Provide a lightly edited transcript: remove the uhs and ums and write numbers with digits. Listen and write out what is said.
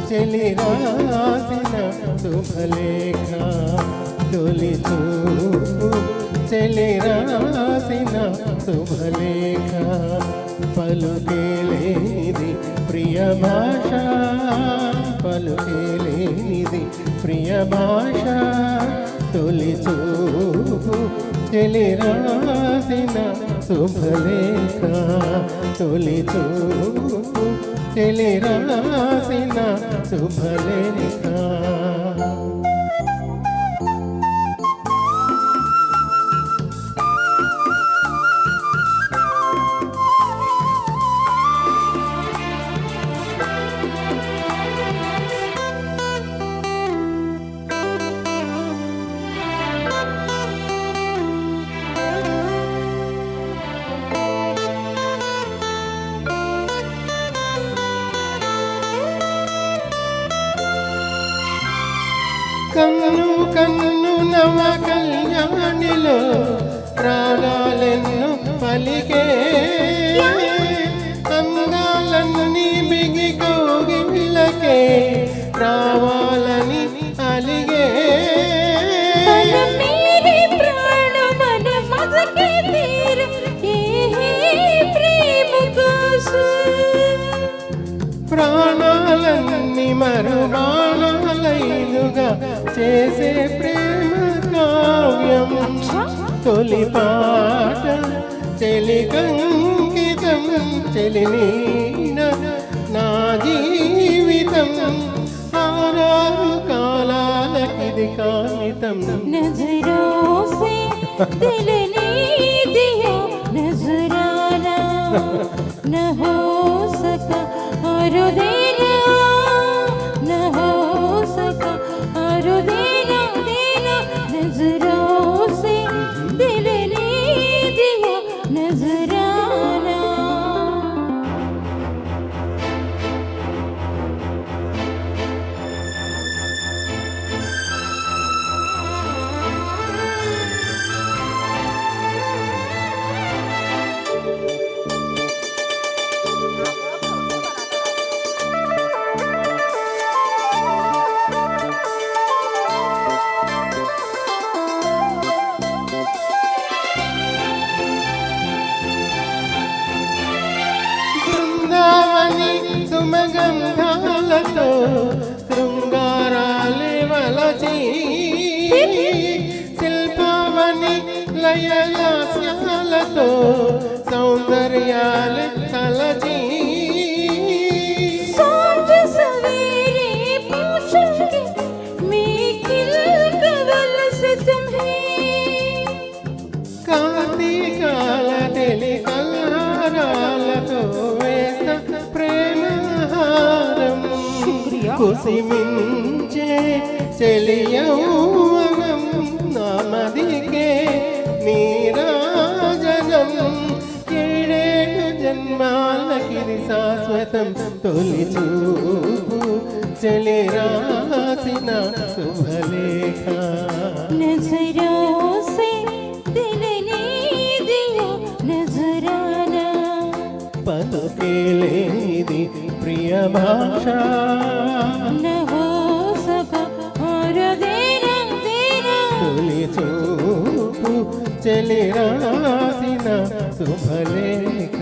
చెలి రాసిన శుభలేఖ తొలి చూపు చెలి రాసిన శుభలేఖ పలుకేలేనిది ప్రియ భాష పలుకేలేనిది ప్రియ భాష తొలి చూపు చెలి రాసిన శుభలేఖ తొలి చూపు చెలి రాసిన శుభలేఖ కన్ను కన్ను నవ కళ్యాణిలో రాగాలెన్ను పలికే అందాలన్నీ బిగి కోగిలకే రావాలని అలిగే ప్రాణాలన్నీ మరుబాణాలైలుగా చేసే ప్రేమ కావ్యం తొలి పాట చెలి కంకితం చెలి నీడ నా జీవితం ఆరారు కాలాలకిది కాగితం నజరోं से दिल ने दिया नजराना न हो सका और देना न हो सका और देना देना नजरों से दिल ने दिया नजराना సుమగంధాలతో శృంగారాలే వలచి శిల్పావని లయలాస్యాలతో సౌందర్యాలే తలచి కార్తీకాల తెలి కల్హారాలతో కుసిమించే చెలియౌవనం నామదికే నీరాజనం ఏడేడు జన్మాలకిది శాశ్వతం తొలి చూపు చెలి రాసిన శుభలేఖ नजरों से दिल ने दिया नजराना పలుకేలేనిది ప్రియ భాష न हो सका और देना देना తొలి చూపు చెలి రాసిన శుభలేఖ